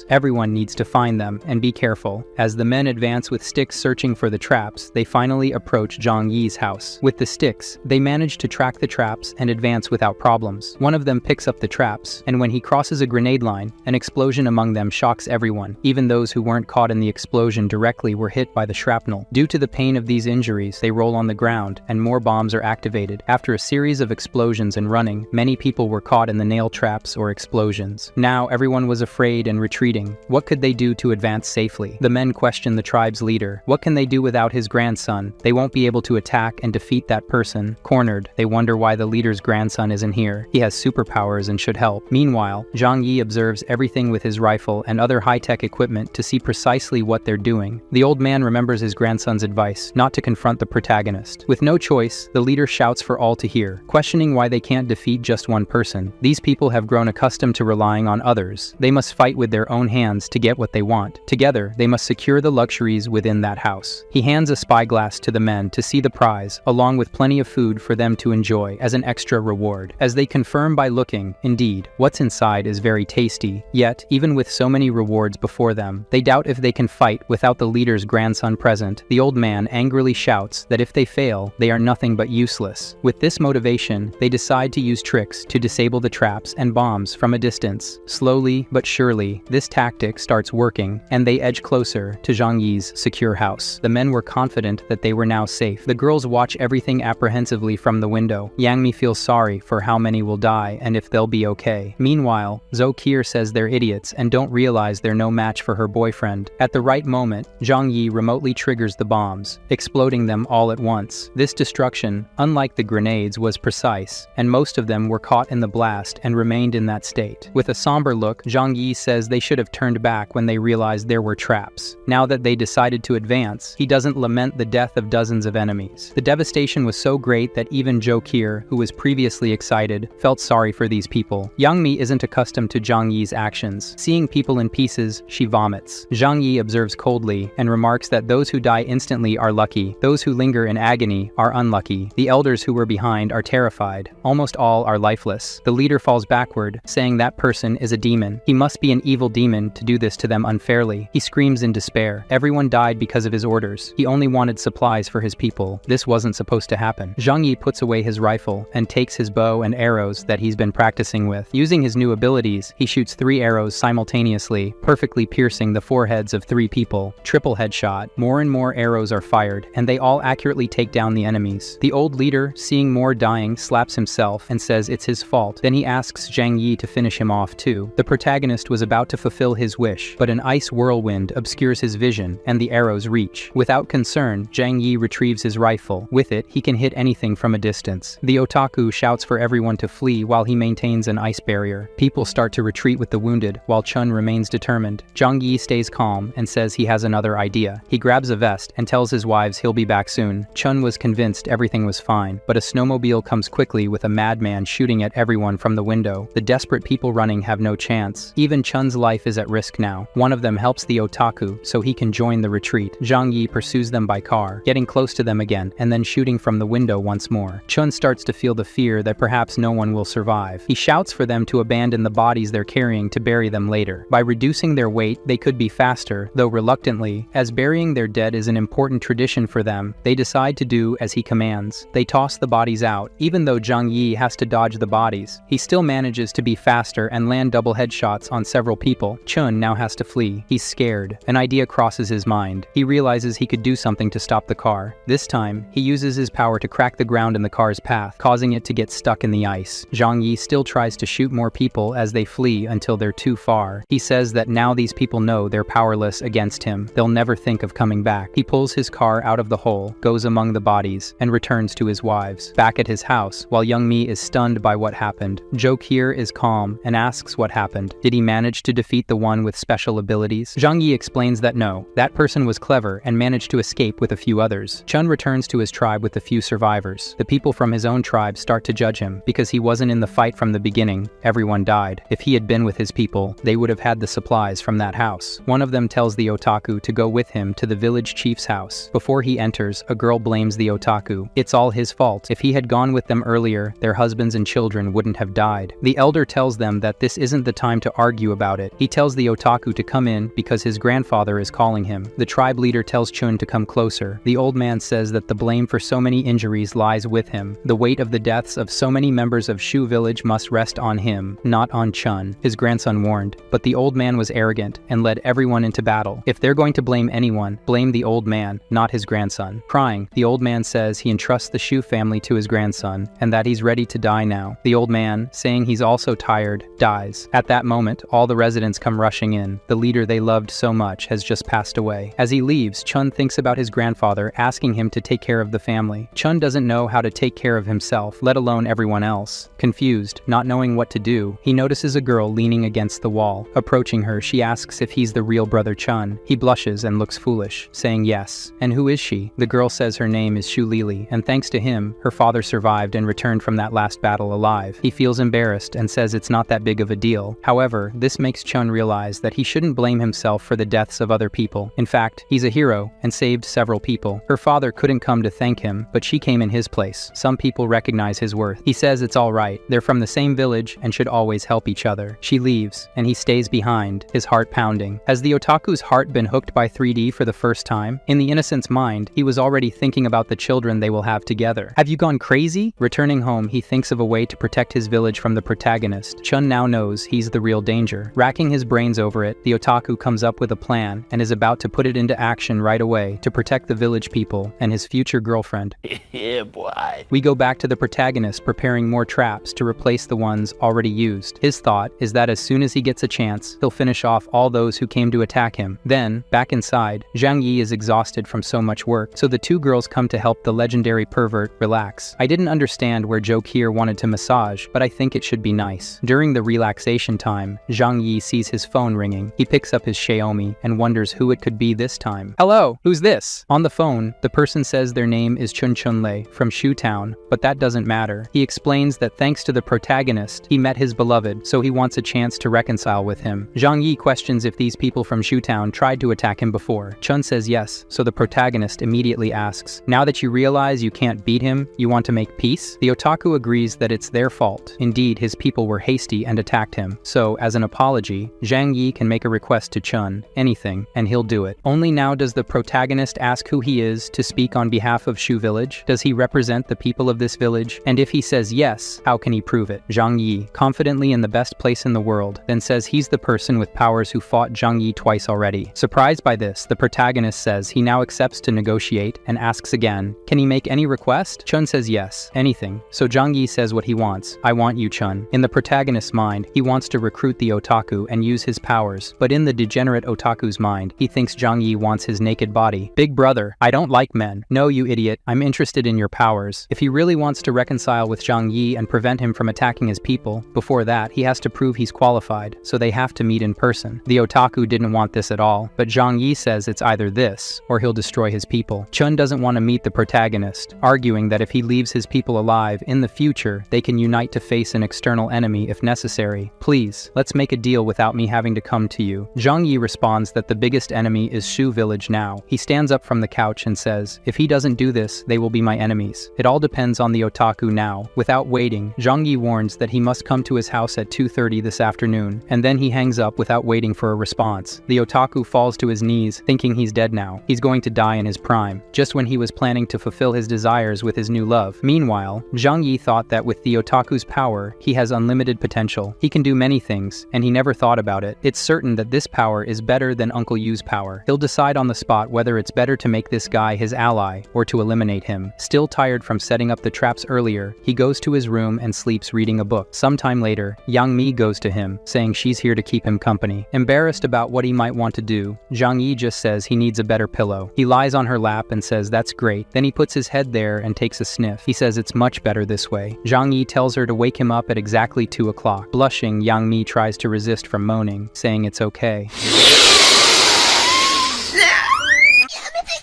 Everyone needs to find them and be careful. As the men advance with sticks searching for the traps, they finally approach Zhang Yi's house. With the sticks, they manage to track the traps and advance without problems. One of them picks up the traps, and when he crosses a grenade line, an explosion among them shocks everyone. Even those who weren't caught in the explosion directly were hit by the shrapnel. Due to the pain of these injuries, they roll on the ground, and more bombs are activated. After a series of explosions and running, many people were caught in the nail traps or explosions. Now everyone was afraid and retreating. What could they do to advance safely? The men question the tribe's leader. What can they do without his grandson? They won't be able to attack and defeat that person. Cornered, they wonder why the leader's grandson isn't here. He has superpowers and should help. Meanwhile, Zhang Yi observes everything with his rifle and other high-tech equipment to see precisely what they're doing. The old man remembers his grandson's advice not to confront the protagonist. With no choice, the leader shouts for all to hear, questioning why they can't defeat just one person. These people have grown accustomed to relying on others. They must fight with their own hands to get what they want. Together, they must secure the luxuries within that house. He hands a spyglass to the men to see the prize, along with plenty of food for them to enjoy as an extra reward. As they confirm by looking, indeed, what's inside is very tasty. Yet, even with so many rewards before them, they doubt if they can fight without the leader's grandson present. The old man angrily shouts that if they fail, they are nothing but useless. With this motivation, they decide to use tricks to disable the traps and bombs from a distance. Slowly but surely, this tactic starts working, and they edge closer to Zhang Yi's secure house. The men were confident that they were now safe. The girls watch everything apprehensively from the window. Yang Mi feels sorry for how many will die and if they'll be okay. Meanwhile, Zhou Qi'er says they're idiots and don't realize they're no match for her boyfriend. At the right moment, Zhang Yi remotely triggers the bombs, exploding them all at once. This destruction, unlike the grenades, was precise, and most of them were caught in the blast and remained in that state. With a somber look, Zhang Yi says they should have turned back when they realized there were traps. Now that they decided to advance, he doesn't lament the death of dozens of enemies. The devastation was so great that even Zhou Qi'er, who was previously excited, felt sorry for these people. Yang Mi isn't accustomed to Zhang Yi's actions. Seeing people in pieces, she vomits. Zhang Yi observes coldly and remarks that those who die instantly are lucky. Those who linger in agony are unlucky. The elders who were behind are terrified. Almost all are lifeless. The leader falls backward, saying that person is a demon. He must be an evil demon to do this to them unfairly. He screams in despair. Everyone died because of his orders. He only wanted supplies for his people. This wasn't supposed to happen. Zhang Yi puts away his rifle and takes his bow and arrows that he's been practicing with. Using his new abilities, he shoots 3 arrows simultaneously, perfectly piercing the foreheads of 3 people. Triple headshot. More and more arrows are fired, and they all accurately take down the enemies. The old leader, seeing more dying, slaps himself and says it's his fault. Then he asks Zhang Yi to finish him off too. The protagonist was about to fulfill his wish, but an ice whirlwind obscures his vision, and the arrows reach. Without concern, Zhang Yi retrieves his rifle. With it, he can hit anything from a distance. The otaku shouts for everyone to flee while he maintains an ice barrier. People start to retreat with the wounded, while Chun remains determined. Zhang Yi stays calm and says he has another idea. He grabs a vest and tells his wives he'll be back soon. Chun was convinced everything was fine, but a snowmobile comes quickly with a madman shooting at everyone from the window. The desperate people running have no chance. Even Chun's life is at risk now. One of them helps the otaku so he can join the retreat. Zhang Yi pursues them by car, getting close to them again and then shooting from the window once more. Chun starts to feel the fear that perhaps no one will survive. He shouts for them to abandon the bodies they're carrying to bury them later. By reducing their weight, they could be faster, though reluctantly, as burying their dead is an important tradition for them. They decide to do as he commands. They toss the bodies out. Even though Zhang Yi has to dodge the bodies, he still manages to be faster and land double headshots on several people. Chun now has to flee. He's scared. An idea crosses his mind. He realizes he could do something to stop the car. This time, he uses his power to crack the ground in the car's path, causing it to get stuck in the ice. Zhang Yi still tries to shoot more people as they flee until they're too far. He says that now these people know they're powerless against him. They'll never think of coming back. He pulls his car out of the hole, goes among the bodies, and returns to his wives. Back at his house, while Young Mi is stunned by what happened, Zhou Qi'er is calm and asks what happened. Did he manage to defeat the one with special abilities? Zhang Yi explains that no, that person was clever and managed to escape with a few others. Chun returns to his tribe with the few survivors. The people from his own tribe start to judge him because he wasn't in the fight from the beginning. Everyone died. If he had been with his people, they would have had the supplies from that house. One of them tells the otaku to go with him to the village chief's house. Before he enters, a girl blames the otaku. It's all his fault. If he had gone with them earlier, their husbands and children wouldn't have died. The elder tells them that this isn't the time to argue about it. it. He tells the otaku to come in because his grandfather is calling him. The tribe leader tells Chun to come closer. The old man says that the blame for so many injuries lies with him. The weight of the deaths of so many members of Shu village must rest on him, not on Chun, his grandson warned. But the old man was arrogant and led everyone into battle. If they're going to blame anyone, blame the old man, not his grandson. Crying, the old man says he entrusts the Shu family to his grandson, and that he's ready to die now. The old man, saying he's also tired, dies. At that moment, all the residents come rushing in. The leader they loved so much has just passed away. As he leaves, Chun thinks about his grandfather asking him to take care of the family. Chun doesn't know how to take care of himself, let alone everyone else. Confused, not knowing what to do, he notices a girl leaning against the wall. Approaching her, she asks if he's the real brother Chun. He blushes and looks foolish, saying yes. And who is she? The girl says her name is Shu Lili, and thanks to him, her father survived and returned from that last battle alive. He feels embarrassed and says it's not that big of a deal. However, this makes Chun realize that he shouldn't blame himself for the deaths of other people. In fact, he's a hero and saved several people. Her father couldn't come to thank him, but she came in his place. Some people recognize his worth. He says it's all right. They're from the same village and should always help each other. She leaves, and he stays behind, his heart pounding. Has the otaku's heart been hooked by 3D for the first time? In the innocent's mind, he was already thinking about the children they will have together. Have you gone crazy? Returning home, he thinks of a way to protect his village from the protagonist. Chun now knows he's the real danger. Racking his brains over it, the otaku comes up with a plan and is about to put it into action right away to protect the village people and his future girlfriend. Yeah, boy. We go back to the protagonist preparing more traps to replace the ones already used. His thought is that as soon as he gets a chance, he'll finish off all those who came to attack him. Then, back inside, Zhang Yi is exhausted from so much work, so the two girls come to help the legendary pervert relax. I didn't understand where Joe Kier wanted to massage, but I think it should be nice. During the relaxation time, Zhang Yi sees his phone ringing. He picks up his Xiaomi and wonders who it could be this time. Hello, who's this? On the phone, the person says their name is Chun Chunlei from Shu Town, but that doesn't matter. He explains that thanks to the protagonist, he met his beloved, so he wants a chance to reconcile with him. Zhang Yi questions if these people from Shu Town tried to attack him before. Chun says yes, so the protagonist immediately asks, now that you realize you can't beat him, you want to make peace? The otaku agrees that it's their fault. Indeed, his people were hasty and attacked him. So, as an apology, Zhang Yi can make a request to Chun, anything, and he'll do it. Only now does the protagonist ask who he is to speak on behalf of Shu Village. Does he represent the people of this village? And if he says yes, how can he prove it? Zhang Yi, confidently in the best place in the world, then says he's the person with powers who fought Zhang Yi twice already. Surprised by this, the protagonist says he now accepts to negotiate and asks again, can he make any request? Chun says yes, anything. So Zhang Yi says what he wants. I want you, Chun. In the protagonist's mind, he wants to recruit the otaku and use his powers, but in the degenerate otaku's mind, he thinks Zhang Yi wants his naked body. Big brother, I don't like men. No, you idiot, I'm interested in your powers. If he really wants to reconcile with Zhang Yi and prevent him from attacking his people, before that, he has to prove he's qualified, so they have to meet in person. The otaku didn't want this at all, but Zhang Yi says it's either this, or he'll destroy his people. Chun doesn't want to meet the protagonist, arguing that if he leaves his people alive, in the future, they can unite to face an external enemy if necessary. Please, let's make a deal without me having to come to you. Zhang Yi responds that the biggest enemy is Shu Village now. He stands up from the couch and says, if he doesn't do this, they will be my enemies. It all depends on the otaku now. Without waiting, Zhang Yi warns that he must come to his house at 2:30 this afternoon, and then he hangs up without waiting for a response. The otaku falls to his knees, thinking he's dead now. He's going to die in his prime, just when he was planning to fulfill his desires with his new love. Meanwhile, Zhang Yi thought that with the otaku's power, he has unlimited potential. He can do many things, and he never thought about it. It's certain that this power is better than Uncle Yu's power. He'll decide on the spot whether it's better to make this guy his ally or to eliminate him. Still tired from setting up the traps earlier, he goes to his room and sleeps reading a book. Sometime later, Yang Mi goes to him, saying she's here to keep him company. Embarrassed about what he might want to do, Zhang Yi just says he needs a better pillow. He lies on her lap and says that's great. Then he puts his head there and takes a sniff. He says it's much better this way. Zhang Yi tells her to wake him up at exactly 2 o'clock. Blushing, Yang Mi tries to resist from moaning, saying it's okay.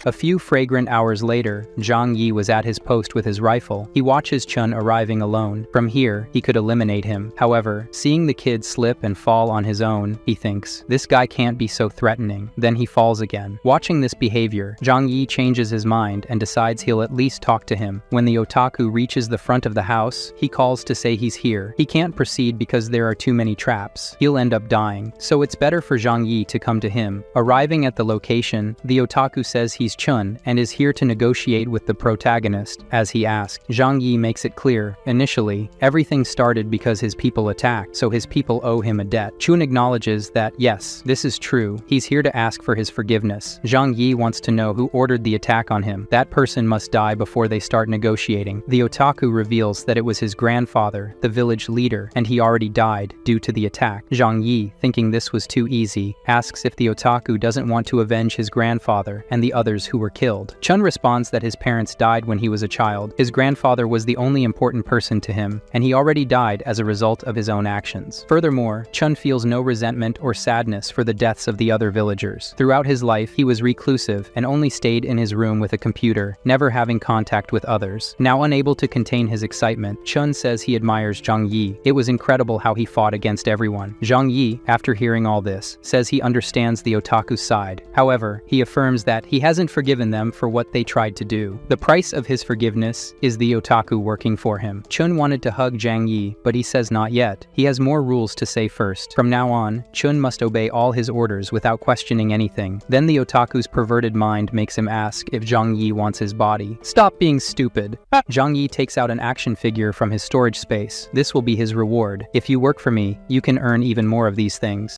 A few fragrant hours later, Zhang Yi was at his post with his rifle. He watches Chun arriving alone. From here, he could eliminate him. However, seeing the kid slip and fall on his own, he thinks, this guy can't be so threatening. Then he falls again. Watching this behavior, Zhang Yi changes his mind and decides he'll at least talk to him. When the otaku reaches the front of the house, he calls to say he's here. He can't proceed because there are too many traps. He'll end up dying. So it's better for Zhang Yi to come to him. Arriving at the location, the otaku says he's Chun and is here to negotiate with the protagonist, as he asked. Zhang Yi makes it clear, initially, everything started because his people attacked, so his people owe him a debt. Chun acknowledges that, yes, this is true. He's here to ask for his forgiveness. Zhang Yi wants to know who ordered the attack on him. That person must die before they start negotiating. The otaku reveals that it was his grandfather, the village leader, and he already died due to the attack. Zhang Yi, thinking this was too easy, asks if the otaku doesn't want to avenge his grandfather and the others who were killed. Chun responds that his parents died when he was a child. His grandfather was the only important person to him, and he already died as a result of his own actions. Furthermore, Chun feels no resentment or sadness for the deaths of the other villagers. Throughout his life, he was reclusive and only stayed in his room with a computer, never having contact with others. Now unable to contain his excitement, Chun says he admires Zhang Yi. It was incredible how he fought against everyone. Zhang Yi, after hearing all this, says he understands the otaku's side. However, he affirms that he hasn't forgiven them for what they tried to do. The price of his forgiveness is the otaku working for him. Chun wanted to hug Zhang Yi, but he says not yet. He has more rules to say first. From now on, Chun must obey all his orders without questioning anything. Then the otaku's perverted mind makes him ask if Zhang Yi wants his body. Stop being stupid. Zhang Yi takes out an action figure from his storage space. This will be his reward. If you work for me, you can earn even more of these things.